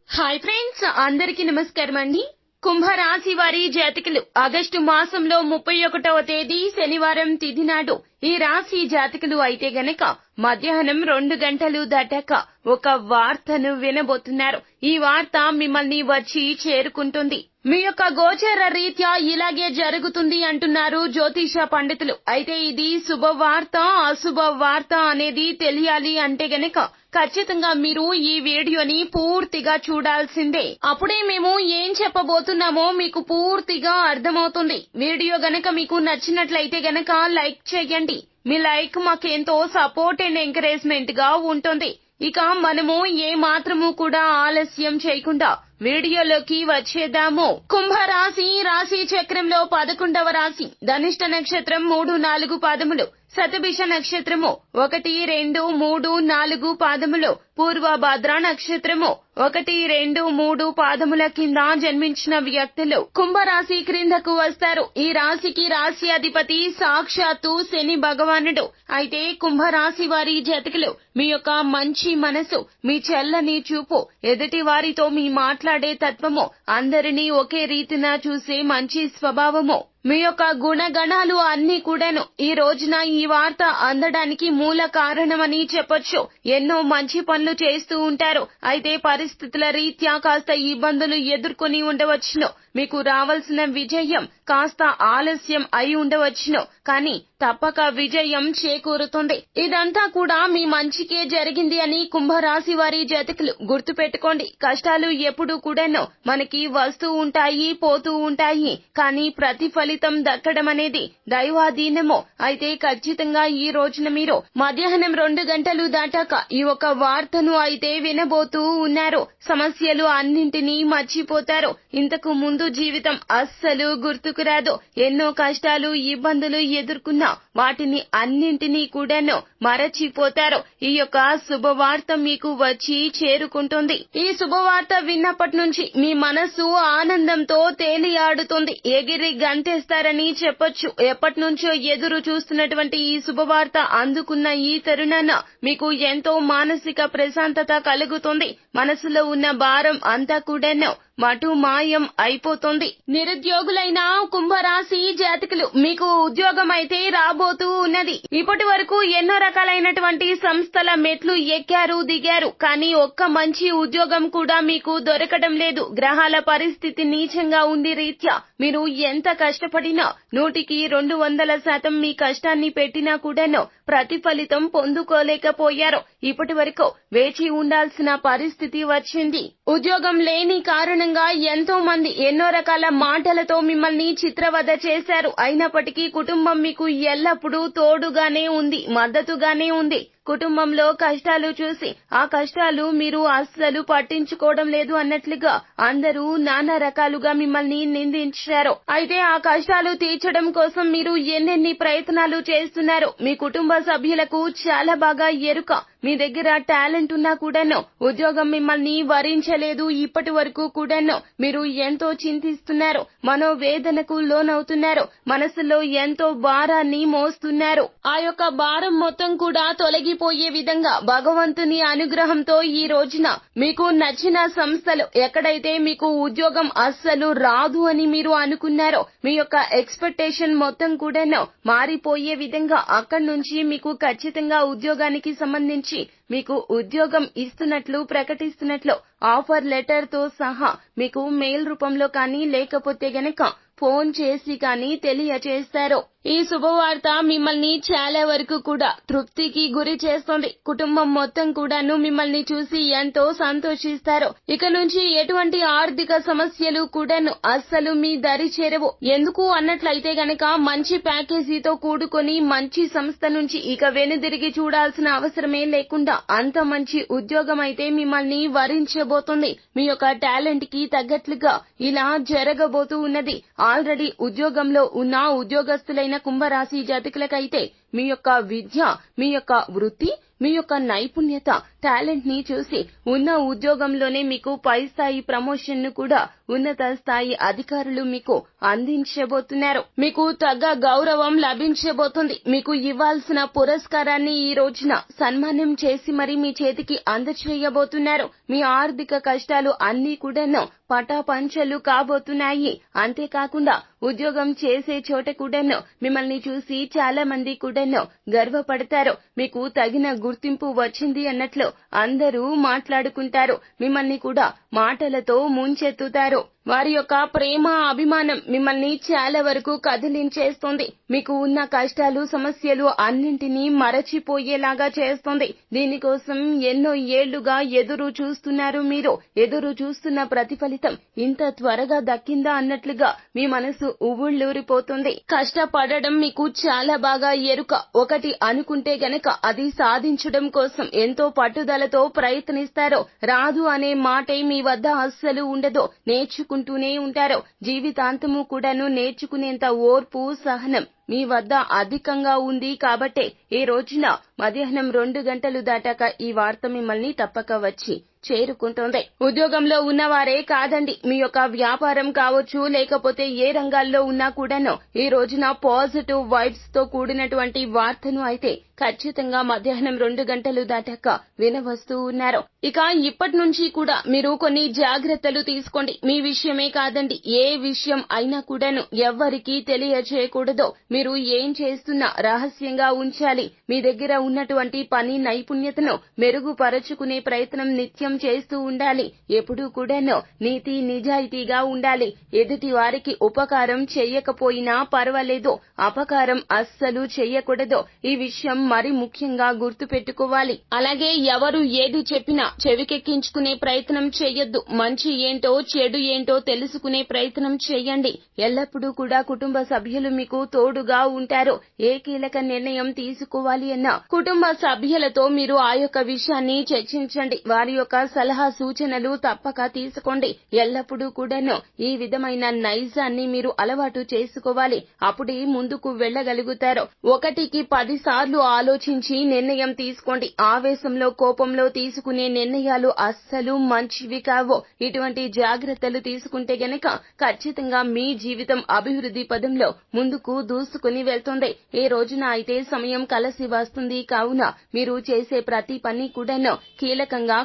Hi friends, అందరికీ నమస్కారం అండి. కుంభరాశి వారి జాతకులు ఆగస్టు మాసంలో 31వ తేదీ శనివారం తిథి నాడు ఈ రాశి జాతకులు అయితే గనక మధ్యాహ్నం 2 గంటలు దాటాక ఒక వార్తను వినబోతున్నారు. ఈ వార్త మిమ్మల్ని వచ్చి చేరుకుంటుంది. మీ యొక్క గోచర రీత్యా ఇలాగే జరుగుతుంది అంటున్నారు జ్యోతిష పండితులు. అయితే ఇది శుభవార్త అశుభ వార్త అనేది తెలియాలి అంటే గనక ఖచ్చితంగా మీరు ఈ వీడియోని పూర్తిగా చూడాల్సిందే. అప్పుడే మేము ఏం చెప్పబోతున్నామో మీకు పూర్తిగా అర్థమవుతుంది. వీడియో గనక మీకు నచ్చినట్లయితే గనక లైక్ చేయండి. మీ లైక్ మాకెంతో సపోర్ట్ అండ్ ఎంకరేజ్మెంట్ గా ఉంటుంది. ఇక మనము ఏ మాత్రము కూడా ఆలస్యం చేయకుండా వీడియోలోకి వచ్చేద్దాము. కుంభరాశి రాశి చక్రంలో 11వ రాశి. ధనిష్ట నక్షత్రం 3, 4 పాదములు, శతభిష నక్షత్రము 1, 2, 3, 4 పాదములు, పూర్వభద్ర నక్షత్రము 1, 2, 3 పాదముల కింద జన్మించిన వ్యక్తులు కుంభరాశి క్రిందకు వస్తారు. ఈ రాశికి రాశి అధిపతి సాక్షాత్తు శని భగవానుడు. అయితే కుంభరాశి వారి జాతకులు మీ యొక్క మంచి మనసు, మీ చల్లని చూపు, ఎదుటి వారితో మీ మాట్లాడే తత్వము, అందరినీ ఒకే రీతిన చూసే మంచి స్వభావము, మీ యొక్క గుణగణాలు అన్ని కూడాను ఈ రోజున ఈ వార్త అందడానికి మూల కారణమని చెప్పొచ్చు. ఎన్నో మంచి పనులు చేస్తూ ఉంటారు. అయితే పరిస్థితుల రీత్యా కాస్త ఇబ్బందులు ఎదుర్కొని ఉండవచ్చును. మీకు రావాల్సిన విజయం కాస్త ఆలస్యం అయి ఉండవచ్చును. కానీ తప్పక విజయం చేకూరుతుంది. ఇదంతా కూడా మీ మంచికే జరిగింది అని కుంభరాశి వారి జాతకులు గుర్తు పెట్టుకోండి. కష్టాలు ఎప్పుడూ కూడాను మనకి వస్తూ ఉంటాయి, పోతూ ఉంటాయి. కానీ ప్రతిఫలితం దక్కడం అనేది దైవాధీనము. అయితే ఖచ్చితంగా ఈ రోజున మీరు మధ్యాహ్నం 2 గంటలు దాటాక ఈ ఒక వార్తను అయితే వినబోతూ ఉన్నారు. సమస్యలు అన్నింటినీ మర్చిపోతారు. ఇంతకు ముందు జీవితం అస్సలు గుర్తుకు రాదు. ఎన్నో కష్టాలు ఇబ్బందులు ఎదుర్కొన్నా వాటిని అన్నింటినీ కూడాను మరచిపోతారు. ఈ యొక్క శుభవార్త మీకు వచ్చి చేరుకుంటుంది. ఈ శుభవార్త విన్నప్పటి నుంచి మీ మనసు ఆనందంతో తేలియాడుతుంది. ఎగిరి గంతేస్తారని చెప్పొచ్చు. ఎప్పటి నుంచో ఎదురు చూస్తున్నటువంటి ఈ శుభవార్త అందుకున్న ఈ తరుణాన మీకు ఎంతో మానసిక ప్రశాంతత కలుగుతుంది. మనసులో ఉన్న భారం అంతా కూడాను మటు మాయం అయిపోతుంది. నిరుద్యోగులైన కుంభరాశి జాతకులు మీకు ఉద్యోగం అయితే రాబోతూ ఉన్నది. ఇప్పటి వరకు ఎన్నో రకాలైనటువంటి సంస్థల మెట్లు ఎక్కారు, దిగారు. కానీ ఒక్క మంచి ఉద్యోగం కూడా మీకు దొరకడం లేదు. గ్రహాల పరిస్థితి నీచంగా ఉండి రీత్యా మీరు ఎంత కష్టపడినా 100కి 200% మీ కష్టాన్ని పెట్టినా కూడాను ప్రతిఫలితం పొందుకోలేకపోయారు. ఇప్పటి వరకు వేచి ఉండాల్సిన పరిస్థితి వచ్చింది. ఉద్యోగం లేని కారణంగా ఎంతో మంది ఎన్నో రకాల మాటలతో మిమ్మల్ని చిత్రవద చేశారు. అయినప్పటికీ కుటుంబం మీకు ఎల్లప్పుడూ తోడుగానే ఉంది, మద్దతుగానే ఉంది. కుటుంబంలో కష్టాలు చూసి ఆ కష్టాలు మీరు అస్సలు పట్టించుకోవడం లేదు అన్నట్లుగా అందరూ నానా రకాలుగా మిమ్మల్ని నిందించారు. అయితే ఆ కష్టాలు తీర్చడం కోసం మీరు ఎన్నెన్ని ప్రయత్నాలు చేస్తున్నారు. మీ కుటుంబ సభ్యులకు చాలా బాగా ఎరుక. మీ దగ్గర టాలెంట్ ఉన్నా కూడాను ఉద్యోగం మిమ్మల్ని వరించలేదు. ఇప్పటి వరకు కూడాను మీరు ఎంతో చింతిస్తున్నారు, మనోవేదనకు లోనవుతున్నారు, మనసులో ఎంతో భారాన్ని మోస్తున్నారు. ఆ యొక్క భారం మొత్తం కూడా తొలగిపోయే విధంగా భగవంతుని అనుగ్రహంతో ఈ రోజున మీకు నచ్చిన సంస్థలు, ఎక్కడైతే మీకు ఉద్యోగం అస్సలు రాదు అని మీరు అనుకున్నారో మీ యొక్క ఎక్స్పెక్టేషన్ మొత్తం కూడాను మారిపోయే విధంగా అక్కడి నుంచి మీకు ఖచ్చితంగా ఉద్యోగానికి సంబంధించి మీకు ఉద్యోగం ఇస్తున్నట్లు ప్రకటిస్తున్నట్లు ఆఫర్ లెటర్ తో సహా మీకు మెయిల్ రూపంలో కానీ లేకపోతే గనక ఫోన్ చేసి కానీ తెలియచేస్తారు. ఈ శుభవార్త మిమ్మల్ని చాలా వరకు కూడా తృప్తికి గురి చేస్తుంది. కుటుంబం మొత్తం కూడాను మిమ్మల్ని చూసి ఎంతో సంతోషిస్తారు. ఇక నుంచి ఎటువంటి ఆర్థిక సమస్యలు కూడాను అస్సలు మీ దరి చేరవు. ఎందుకు అన్నట్లయితే గనక మంచి ప్యాకేజీతో కూడుకొని మంచి సంస్థ నుంచి ఇక వెనుదిరిగి చూడాల్సిన అవసరమే లేకుండా అంత మంచి ఉద్యోగం అయితే మిమ్మల్ని వరించబోతుంది. మీ యొక్క టాలెంట్ కి తగ్గట్లుగా ఇలా జరగబోతూ ఉన్నది. ఆల్రెడీ ఉద్యోగంలో ఉన్న ఉద్యోగస్తులైన కుంభరాశి జాతకులకైతే మీ యొక్క విద్య, మీ యొక్క వృత్తి, మీ యొక్క నైపుణ్యత, టాలెంట్ ని చూసి ఉన్న ఉద్యోగంలోనే మీకు పై స్థాయి ప్రమోషన్ ను కూడా ఉన్నత స్థాయి అధికారులు మీకు అందించబోతున్నారు. మీకు తగ్గ గౌరవం లభించబోతుంది. మీకు ఇవ్వాల్సిన పురస్కారాన్ని ఈ రోజున సన్మానం చేసి మరి మీ చేతికి అందచేయబోతున్నారు. మీ ఆర్థిక కష్టాలు అన్నీ కూడాను పటాపంచలు కాబోతున్నాయి. అంతేకాకుండా ఉద్యోగం చేసే చోట కూడాను మిమ్మల్ని చూసి చాలా మంది కూడాను గర్వపడతారు. మీకు తగిన గుర్తింపు వచ్చింది అన్నట్లు అందరూ మాట్లాడుకుంటారు. మిమ్మల్ని కూడా మాటలతో ముంచెత్తుతారు. వారి యొక్క ప్రేమ, అభిమానం మిమ్మల్ని చాలా వరకు కదిలించేస్తుంది. మీకు ఉన్న కష్టాలు, సమస్యలు అన్నింటినీ మరచిపోయేలాగా చేస్తుంది. దీనికోసం ఎన్నో ఏళ్లుగా ఎదురు చూస్తున్నారు. మీరు ఎదురు చూస్తున్న ప్రతిఫలితం ఇంత త్వరగా దక్కిందా అన్నట్లుగా మీ మనసు ఉవ్వుళ్ళూరిపోతుంది. కష్టపడడం మీకు చాలా బాగా ఎరుక. ఒకటి అనుకుంటే గనక అది సాధించడం కోసం ఎంతో పట్టుదలతో ప్రయత్నిస్తారు. రాదు అనే మాటే మీ వద్ద అస్సలు ఉండదు. నేర్చుకుంటూనే ఉంటారు. జీవితాంతము కూడాను నేర్చుకునేంత ఓర్పు, సహనం మీ వద్ద అధికంగా ఉంది. కాబట్టే ఈ రోజున మధ్యాహ్నం 2 గంటలు దాటాక ఈ వార్త మిమ్మల్ని తప్పక వచ్చి చేరుకుంటుంది. ఉద్యోగంలో ఉన్నవారే కాదండి, మీ యొక్క వ్యాపారం కావచ్చు, లేకపోతే ఏ రంగాల్లో ఉన్నా కూడాను ఈ రోజున పాజిటివ్ వైబ్స్ తో కూడినటువంటి వార్తను అయితే ఖచ్చితంగా మధ్యాహ్నం 2 గంటలు దాటాక వినవస్తూ ఉన్నారు. ఇక ఇప్పటి నుంచి కూడా మీరు కొన్ని జాగ్రత్తలు తీసుకోండి. మీ విషయమే కాదండి, ఏ విషయం అయినా కూడాను ఎవ్వరికీ తెలియజేయకూడదు. మీరు ఏం చేస్తున్నా రహస్యంగా ఉంచాలి. మీ దగ్గర ఉన్నటువంటి పని నైపుణ్యతను మెరుగుపరచుకునే ప్రయత్నం నిత్యం చేస్తూ ఉండాలి. ఎప్పుడూ కూడాను నీతి నిజాయితీగా ఉండాలి. ఎదుటి వారికి ఉపకారం చెయ్యకపోయినా పర్వాలేదు, అపకారం అస్సలు చెయ్యకూడదు. ఈ విషయం మరి ముఖ్యంగా గుర్తు పెట్టుకోవాలి. అలాగే ఎవరు ఏది చెప్పినా చెవికెక్కించుకునే ప్రయత్నం చెయ్యొద్దు. మంచి ఏంటో చెడు ఏంటో తెలుసుకునే ప్రయత్నం చెయ్యండి. ఎల్లప్పుడూ కూడా కుటుంబ సభ్యులు మీకు తోడుగా ఉంటారు. ఏ కీలక నిర్ణయం తీసుకోవాలి అన్నా కుటుంబ సభ్యులతో మీరు ఆ యొక్క విషయాన్ని చర్చించండి. వారి యొక్క సలహా సూచనలు తప్పక తీసుకోండి. ఎల్లప్పుడూ కూడాను ఈ విధమైన నైజాన్ని మీరు అలవాటు చేసుకోవాలి. అప్పుడే ముందుకు వెళ్ళగలుగుతారు. 1కి 10 సార్లు ఆలోచించి నిర్ణయం తీసుకోండి. ఆవేశంలో, కోపంలో తీసుకునే నిర్ణయాలు అస్సలు మంచివి కావు. ఇటువంటి జాగ్రత్తలు తీసుకుంటే గనక ఖచ్చితంగా మీ జీవితం అభివృద్ధి పదంలో ముందుకు దూసుకుని వెళ్తుంది. ఈ రోజున అయితే సమయం కలిసి వస్తుంది. కావున మీరు చేసే ప్రతి పని కూడాను కీలకంగా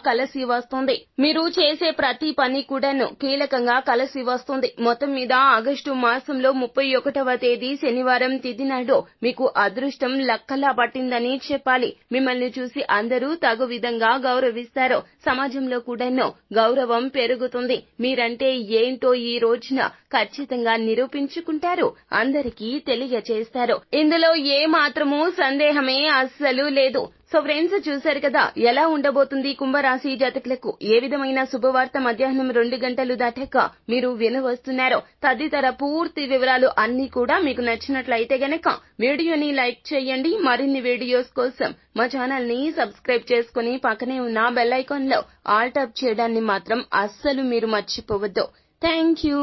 కలిసి వస్తుంది. మొత్తం మీద ఆగస్టు మాసంలో 31వ తేదీ శనివారం తిథి నాడు మీకు అదృష్టం లక్కలా పట్టిందని చెప్పాలి. మిమ్మల్ని చూసి అందరూ తగు విధంగా గౌరవిస్తారు. సమాజంలో కూడాను గౌరవం పెరుగుతుంది. మీరంటే ఏంటో ఈ రోజున ఖచ్చితంగా నిరూపించుకుంటారు. అందరికీ తెలియచేస్తారు. ఇందులో ఏ మాత్రమూ సందేహమే అస్సలు లేదు. సో ఫ్రెండ్స్, చూశారు కదా ఎలా ఉండబోతుంది కుంభరాశి జాతకులకు. ఏ విధమైన శుభవార్త మధ్యాహ్నం 2 గంటలు దాటాక మీరు వినవస్తున్నారు. తదితర పూర్తి వివరాలు అన్ని కూడా మీకు నచ్చినట్లయితే గనక వీడియోని లైక్ చేయండి. మరిన్ని వీడియోస్ కోసం మా ఛానల్ ని సబ్స్క్రైబ్ చేసుకుని పక్కనే ఉన్న బెల్ ఐకాన్ లో ఆల్ టాప్ చేయడాన్ని మాత్రం అస్సలు మీరు మర్చిపోవద్దు. Thank you.